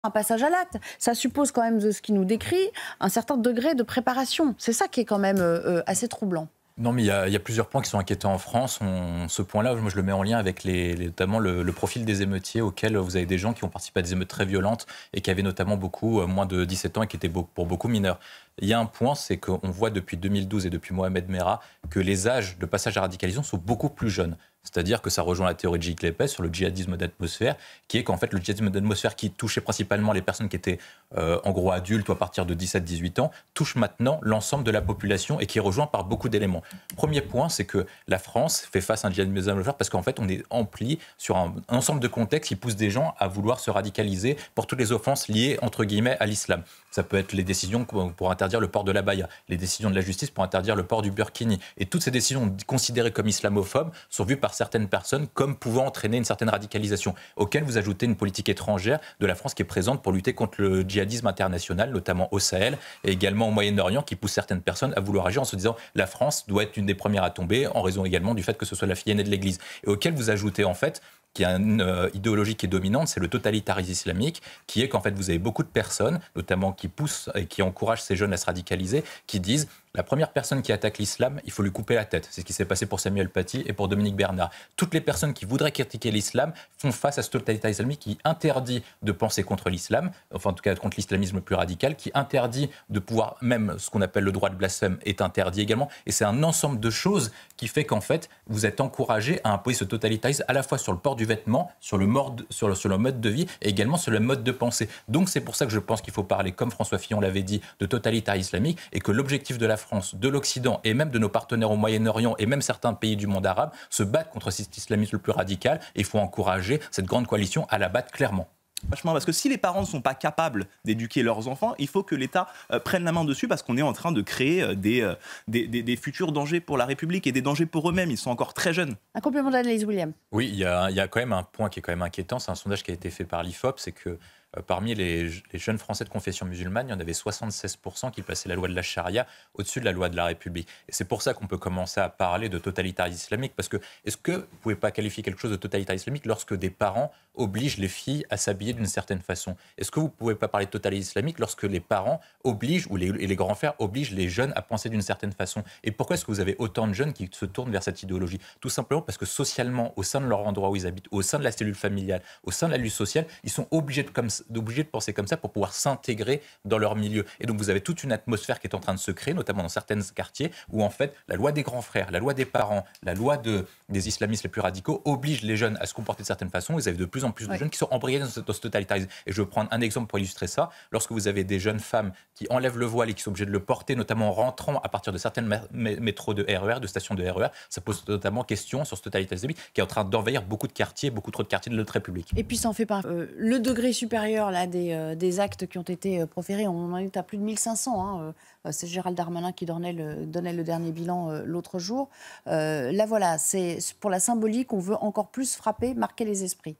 un passage à l'acte. Ça suppose quand même, de ce qu'il nous décrit, un certain degré de préparation. C'est ça qui est quand même assez troublant. Non, mais il y a plusieurs points qui sont inquiétants en France. Ce point-là, moi, je le mets en lien avec notamment le profil des émeutiers, auxquels vous avez des gens qui ont participé à des émeutes très violentes et qui avaient notamment beaucoup moins de 17 ans et qui étaient pour beaucoup mineurs. Il y a un point, c'est qu'on voit depuis 2012 et depuis Mohamed Merah que les âges de passage à radicalisation sont beaucoup plus jeunes. C'est-à-dire que ça rejoint la théorie de Gilles Lépès sur le djihadisme d'atmosphère, qui est qu'en fait, le djihadisme d'atmosphère qui touchait principalement les personnes qui étaient en gros adultes ou à partir de 17-18 ans, touche maintenant l'ensemble de la population et qui est rejoint par beaucoup d'éléments. Premier point, c'est que la France fait face à un djihadisme d'atmosphère parce qu'en fait, on est empli sur un ensemble de contextes qui poussent des gens à vouloir se radicaliser pour toutes les offenses liées, entre guillemets, à l'islam. Ça peut être les décisions pour interdire le port de l'abaya, les décisions de la justice pour interdire le port du burkini. Et toutes ces décisions considérées comme islamophobes sont vues par certaines personnes comme pouvant entraîner une certaine radicalisation, auquel vous ajoutez une politique étrangère de la France qui est présente pour lutter contre le djihadisme international, notamment au Sahel et également au Moyen-Orient, qui pousse certaines personnes à vouloir agir en se disant la France doit être une des premières à tomber, en raison également du fait que ce soit la fille aînée de l'Église. Et auquel vous ajoutez en fait qu'il y a une idéologie qui est dominante, c'est le totalitarisme islamique, qui est qu'en fait vous avez beaucoup de personnes, notamment qui poussent et qui encouragent ces jeunes à se radicaliser, qui disent la première personne qui attaque l'islam, il faut lui couper la tête. C'est ce qui s'est passé pour Samuel Paty et pour Dominique Bernard. Toutes les personnes qui voudraient critiquer l'islam font face à ce totalitarisme islamique qui interdit de penser contre l'islam, enfin en tout cas contre l'islamisme le plus radical, qui interdit de pouvoir, même ce qu'on appelle le droit de blasphème est interdit également. Et c'est un ensemble de choses qui fait qu'en fait, vous êtes encouragé à imposer ce totalitarisme à la fois sur le port du vêtement, sur le mode de vie et également sur le mode de pensée. Donc c'est pour ça que je pense qu'il faut parler, comme François Fillon l'avait dit, de totalitarisme islamique et que l'objectif de la France, de l'Occident et même de nos partenaires au Moyen-Orient et même certains pays du monde arabe se battent contre cet islamisme le plus radical et il faut encourager cette grande coalition à la battre clairement. Vachement, parce que si les parents ne sont pas capables d'éduquer leurs enfants, il faut que l'État prenne la main dessus parce qu'on est en train de créer des futurs dangers pour la République et des dangers pour eux-mêmes. Ils sont encore très jeunes. Un complément d'analyse, William. Oui, il y a quand même un point qui est quand même inquiétant. C'est un sondage qui a été fait par l'IFOP, c'est que parmi les jeunes Français de confession musulmane, il y en avait 76% qui plaçaient la loi de la charia au-dessus de la loi de la République. Et c'est pour ça qu'on peut commencer à parler de totalitarisme islamique, parce que est-ce que vous ne pouvez pas qualifier quelque chose de totalitarisme islamique lorsque des parents obligent les filles à s'habiller d'une certaine façon? Est-ce que vous ne pouvez pas parler de totalitarisme islamique lorsque les parents obligent, ou les grands frères obligent les jeunes à penser d'une certaine façon? Et pourquoi est-ce que vous avez autant de jeunes qui se tournent vers cette idéologie? Tout simplement parce que socialement, au sein de leur endroit où ils habitent, au sein de la cellule familiale, au sein de la lutte sociale, ils sont obligés de penser comme ça pour pouvoir s'intégrer dans leur milieu. Et donc vous avez toute une atmosphère qui est en train de se créer, notamment dans certains quartiers, où en fait la loi des grands frères, la loi des parents, la loi des islamistes les plus radicaux oblige les jeunes à se comporter de certaines façons. Vous avez de plus en plus de jeunes qui sont embrigadés dans ce totalitarisme. Et je vais prendre un exemple pour illustrer ça. Lorsque vous avez des jeunes femmes qui enlèvent le voile et qui sont obligées de le porter, notamment en rentrant à partir de certaines métros de RER, de stations de RER, ça pose notamment question sur ce totalitarisme qui est en train d'envahir beaucoup de quartiers, beaucoup trop de quartiers de notre République. Et puis ça en fait pas. Le degré supérieur là, des actes qui ont été proférés, on en est à plus de 1500. C'est Gérald Darmanin qui donnait le dernier bilan l'autre jour. Là voilà, c'est pour la symbolique, on veut encore plus frapper, marquer les esprits.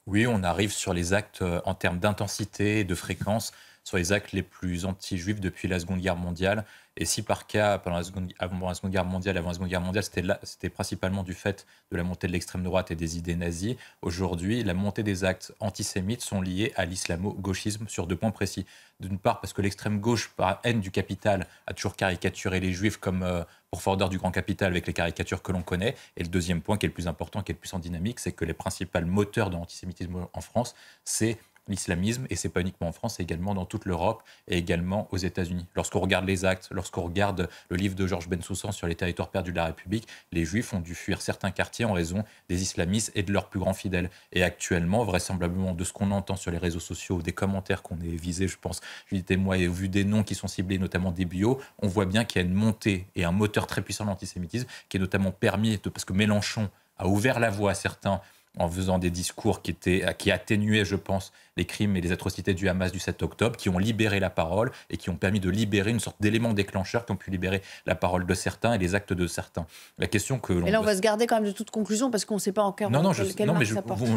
Oui, on arrive sur les actes en termes d'intensité et de fréquence, sur les actes les plus anti-juifs depuis la Seconde Guerre mondiale. Et si par cas, avant la Seconde Guerre mondiale, c'était principalement du fait de la montée de l'extrême droite et des idées nazies, aujourd'hui, la montée des actes antisémites sont liés à l'islamo-gauchisme sur 2 points précis. D'une part, parce que l'extrême gauche, par haine du capital, a toujours caricaturé les juifs comme pourfendeurs du grand capital avec les caricatures que l'on connaît. Et le deuxième point, qui est le plus important, qui est le plus en dynamique, c'est que les principaux moteurs de l'antisémitisme en France, c'est l'islamisme, et c'est pas uniquement en France, c'est également dans toute l'Europe et également aux États-Unis. Lorsqu'on regarde les actes, lorsqu'on regarde le livre de Georges Bensoussan sur les territoires perdus de la République, les Juifs ont dû fuir certains quartiers en raison des islamistes et de leurs plus grands fidèles. Et actuellement, vraisemblablement, de ce qu'on entend sur les réseaux sociaux, des commentaires qu'on est visés, je pense, Judith et moi, et vu des noms qui sont ciblés, notamment des bios, on voit bien qu'il y a une montée et un moteur très puissant de l'antisémitisme qui est notamment permis, parce que Mélenchon a ouvert la voie à certains en faisant des discours qui atténuaient, je pense, les crimes et les atrocités du Hamas du 7 octobre, qui ont libéré la parole et qui ont permis de libérer une sorte d'élément déclencheur qui ont pu libérer la parole de certains et les actes de certains. La question que Et là, on va se garder quand même de toute conclusion parce qu'on ne sait pas encore mais je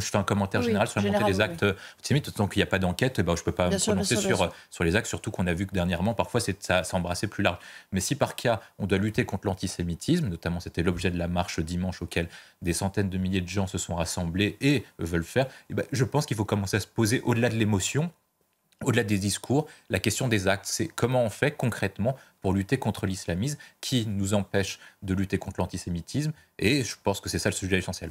fais un commentaire général sur la montée des actes antisémites. Tant qu'il n'y a pas d'enquête, je ne peux pas me prononcer sur les actes, surtout qu'on a vu que dernièrement, parfois, ça s'embrassait plus large. Mais si par cas, on doit lutter contre l'antisémitisme, notamment c'était l'objet de la marche dimanche auquel des centaines de milliers de gens se sont rassemblés et veulent faire, je pense qu'il faut commencer à se poser au-delà de l'émotion Au-delà des discours, la question des actes, c'est comment on fait concrètement pour lutter contre l'islamisme, qui nous empêche de lutter contre l'antisémitisme, et je pense que c'est ça le sujet essentiel.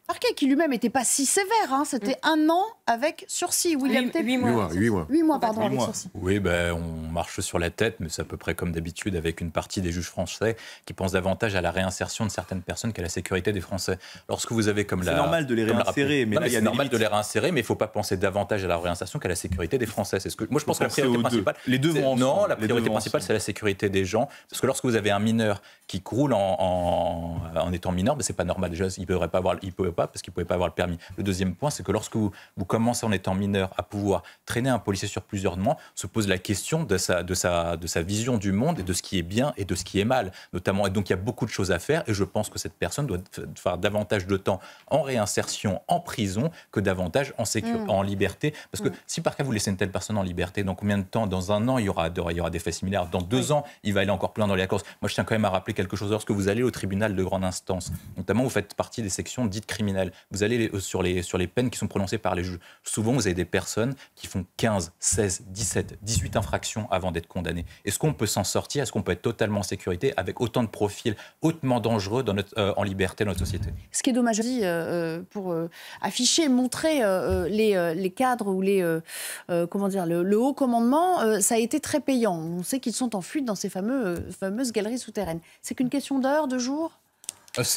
Marquet, qui lui-même n'était pas si sévère, hein. C'était 1 an avec sursis. William T. 8 mois. 8 mois, pardon, 8 avec mois. sursis. Oui, on marche sur la tête, mais c'est à peu près comme d'habitude avec une partie des juges français qui pensent davantage à la réinsertion de certaines personnes qu'à la sécurité des Français. Lorsque vous avez C'est normal de les réinsérer, mais là, il y a c'est des normal limites. de les réinsérer, mais il ne faut pas penser davantage à la réinsertion qu'à la sécurité des Français. C'est ce que moi je pense que la penser priorité aux deux. principale. Les deux vont ensemble. Non, la Les deux priorité vont principale, ensemble. c'est la sécurité des gens, parce que lorsque vous avez un mineur qui roule en étant mineur, c'est pas normal. Déjà, il pouvait pas parce qu'il pouvait pas avoir le permis. Le deuxième point, c'est que lorsque vous commencez en étant mineur à pouvoir traîner un policier sur plusieurs mois, se pose la question de sa vision du monde et de ce qui est bien et de ce qui est mal, notamment. Et donc, il y a beaucoup de choses à faire, et je pense que cette personne doit faire davantage de temps en réinsertion, en prison, que davantage en liberté. Parce que si par cas vous laissez une telle personne en liberté, dans combien de temps? Dans 1 an, il y aura des faits similaires. Dans 2 ans, il va aller encore plus loin dans les course. Moi, je tiens quand même à rappeler quelque chose. Lorsque vous allez au tribunal de grande instance, notamment vous faites partie des sections dites criminelles, vous allez sur les peines qui sont prononcées par les juges. Souvent, vous avez des personnes qui font 15, 16, 17, 18 infractions avant d'être condamnées. Est-ce qu'on peut s'en sortir? Est-ce qu'on peut être totalement en sécurité avec autant de profils hautement dangereux en liberté dans notre société? Ce qui est dommage, pour afficher, montrer les cadres ou le haut commandement, ça a été très payant. On sait qu'ils sont en fuite dans ces fameuses galeries souterraines. C'est qu'une question d'heures, de jours?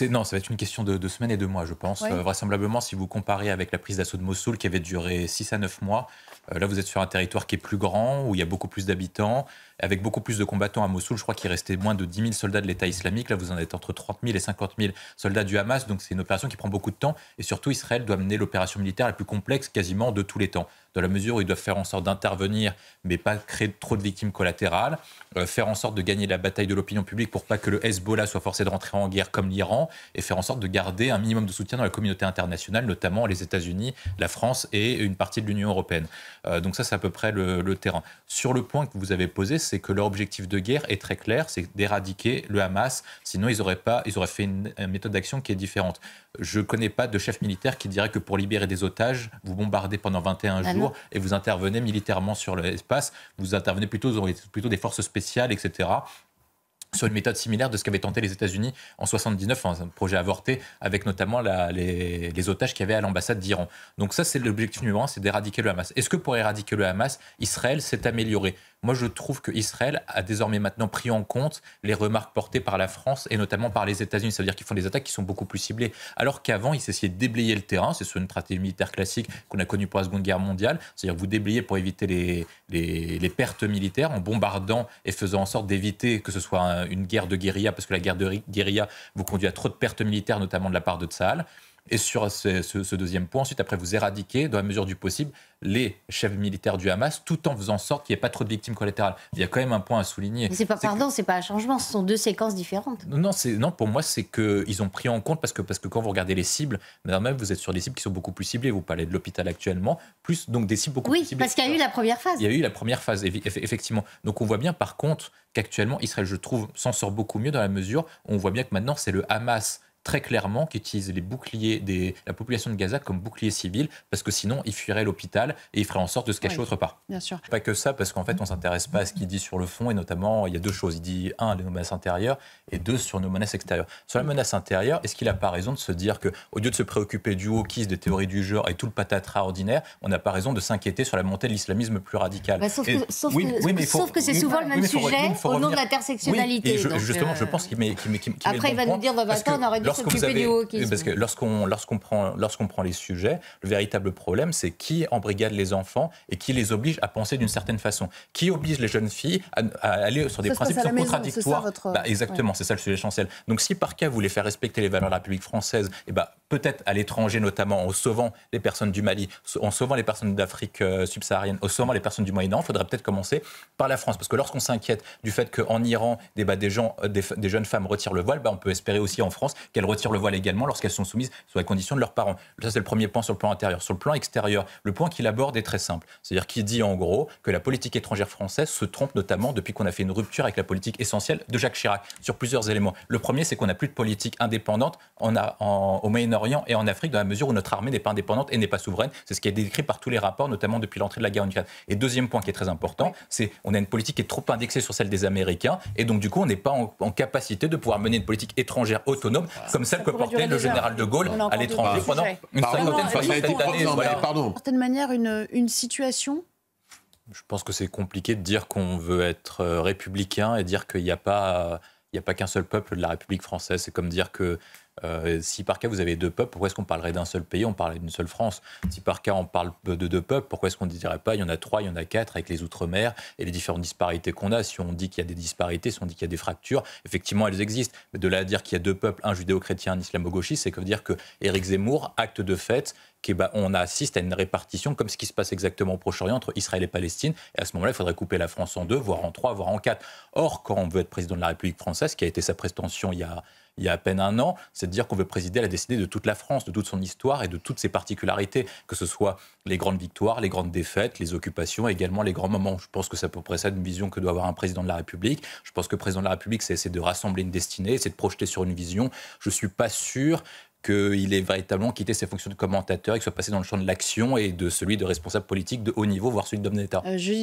Non, ça va être une question de semaines et de mois, je pense. Oui. Vraisemblablement, si vous comparez avec la prise d'assaut de Mossoul qui avait duré 6 à 9 mois, là vous êtes sur un territoire qui est plus grand, où il y a beaucoup plus d'habitants, avec beaucoup plus de combattants à Mossoul. Je crois qu'il restait moins de 10 000 soldats de l'État islamique. Là, vous en êtes entre 30 000 et 50 000 soldats du Hamas. Donc c'est une opération qui prend beaucoup de temps. Et surtout, Israël doit mener l'opération militaire la plus complexe quasiment de tous les temps. Dans la mesure où ils doivent faire en sorte d'intervenir, mais pas créer trop de victimes collatérales, faire en sorte de gagner la bataille de l'opinion publique pour pas que le Hezbollah soit forcé de rentrer en guerre comme l'Iran, et faire en sorte de garder un minimum de soutien dans la communauté internationale, notamment les États-Unis, la France et une partie de l'Union européenne. Donc ça, c'est à peu près le terrain. Sur le point que vous avez posé, c'est que leur objectif de guerre est très clair, c'est d'éradiquer le Hamas. Sinon, ils auraient fait une méthode d'action qui est différente. Je ne connais pas de chef militaire qui dirait que pour libérer des otages, vous bombardez pendant 21 jours et vous intervenez militairement sur l'espace. Vous intervenez plutôt des forces spéciales, etc., sur une méthode similaire de ce qu'avaient tenté les États-Unis en 79, un projet avorté, avec notamment les otages qu'il y avait à l'ambassade d'Iran. Donc ça, c'est l'objectif numéro 1, c'est d'éradiquer le Hamas. Est-ce que pour éradiquer le Hamas, Israël s'est amélioré? Moi, je trouve qu'Israël a désormais maintenant pris en compte les remarques portées par la France et notamment par les États-Unis. Ça veut dire qu'ils font des attaques qui sont beaucoup plus ciblées. Alors qu'avant, ils essayaient de déblayer le terrain. C'est sur une stratégie militaire classique qu'on a connue pour la Seconde Guerre mondiale. C'est-à-dire que vous déblayez pour éviter les pertes militaires en bombardant et faisant en sorte d'éviter que ce soit une guerre de guérilla, parce que la guerre de guérilla vous conduit à trop de pertes militaires, notamment de la part de Tsahal. Et sur ce deuxième point, ensuite, après, vous éradiquez, dans la mesure du possible, les chefs militaires du Hamas, tout en faisant en sorte qu'il n'y ait pas trop de victimes collatérales. Il y a quand même un point à souligner. Mais c'est pas un changement, ce sont 2 séquences différentes. Non, pour moi, c'est qu'ils ont pris en compte, parce que quand vous regardez les cibles, même vous êtes sur des cibles qui sont beaucoup plus ciblées. Vous parlez de l'hôpital actuellement, plus donc des cibles beaucoup plus ciblées. Oui, parce qu'il y a eu la première phase. Il y a eu la première phase, effectivement. Donc on voit bien, par contre, qu'actuellement, Israël, je trouve, s'en sort beaucoup mieux dans la mesure où on voit bien que maintenant, c'est le Hamas très clairement qui utilise les boucliers de la population de Gaza comme bouclier civil, parce que sinon il fuirait l'hôpital et il ferait en sorte de se cacher autre part. Bien sûr. Pas que ça, parce qu'en fait on ne s'intéresse pas à ce qu'il dit sur le fond, et notamment il y a 2 choses. Il dit 1, les menaces intérieures, et 2, sur nos menaces extérieures. Sur la menace intérieure, est-ce qu'il n'a pas raison de se dire qu'au lieu de se préoccuper du wokisme, des théories du genre et tout le patatras ordinaire, on n'a pas raison de s'inquiéter sur la montée de l'islamisme plus radical? Sauf que c'est souvent le même sujet au nom de l'intersectionnalité. Justement, je pense qu'il met après, il va nous dire dans 20 ans, on aurait dû s'occuper du wokisme. Parce que lorsqu'on prend les sujets, le véritable problème, c'est qui embrigade les enfants et qui les oblige à penser d'une certaine façon. Qui oblige les jeunes filles à aller sur des principes qui sont contradictoires. Exactement, c'est ça le sujet essentiel. Donc si par cas vous voulez faire respecter les valeurs de la République française, peut-être à l'étranger notamment, en sauvant les personnes du Mali, en sauvant les personnes d'Afrique subsaharienne, en sauvant les personnes du Moyen-Orient, il faudrait peut-être commencer par la France. Parce que lorsqu'on s'inquiète du fait qu'en Iran, des jeunes femmes retirent le voile, on peut espérer aussi en France qu'elles retirent le voile également lorsqu'elles sont soumises sous la condition de leurs parents. Ça, c'est le premier point sur le plan intérieur. Sur le plan extérieur, le point qu'il aborde est très simple. C'est-à-dire qu'il dit en gros que la politique étrangère française se trompe notamment depuis qu'on a fait une rupture avec la politique essentielle de Jacques Chirac sur plusieurs éléments. Le premier, c'est qu'on n'a plus de politique indépendante au Moyen-Orient. Moyen-Orient et en Afrique, dans la mesure où notre armée n'est pas indépendante et n'est pas souveraine. C'est ce qui est décrit par tous les rapports, notamment depuis l'entrée de la guerre en Ukraine. Et deuxième point qui est très important, c'est on a une politique qui est trop indexée sur celle des Américains, et donc du coup on n'est pas en capacité de pouvoir mener une politique étrangère autonome comme celle que portait le général de Gaulle à l'étranger pendant une cinquantaine d'années. D'une certaine manière, une situation. Je pense que c'est compliqué de dire qu'on veut être républicain et dire qu'il n'y a pas qu'un seul peuple de la République française. C'est comme dire que si par cas vous avez deux peuples, pourquoi est-ce qu'on parlerait d'un seul pays? On parlerait d'une seule France. Si par cas on parle de deux peuples, pourquoi est-ce qu'on ne dirait pas il y en a trois, il y en a quatre avec les outre-mer et les différentes disparités qu'on a? Si on dit qu'il y a des disparités, si on dit qu'il y a des fractures, effectivement elles existent. Mais de là à dire qu'il y a deux peuples, un judéo-chrétien, un islamo-gauchiste, c'est comme dire que Éric Zemmour, acte de fait, on assiste à une répartition comme ce qui se passe exactement au Proche-Orient entre Israël et Palestine. Et à ce moment-là, il faudrait couper la France en deux, voire en trois, voire en quatre. Or, quand on veut être président de la République française, qui a été sa prétention il y a à peine un an, c'est de dire qu'on veut présider à la destinée de toute la France, de toute son histoire et de toutes ses particularités, que ce soit les grandes victoires, les grandes défaites, les occupations, et également les grands moments. Je pense que c'est à peu près ça une vision que doit avoir un président de la République. Je pense que le président de la République, c'est de rassembler une destinée, c'est de projeter sur une vision. Je ne suis pas sûr qu'il ait véritablement quitté ses fonctions de commentateur et qu'il soit passé dans le champ de l'action et de celui de responsable politique de haut niveau, voire celui d'homme d'État.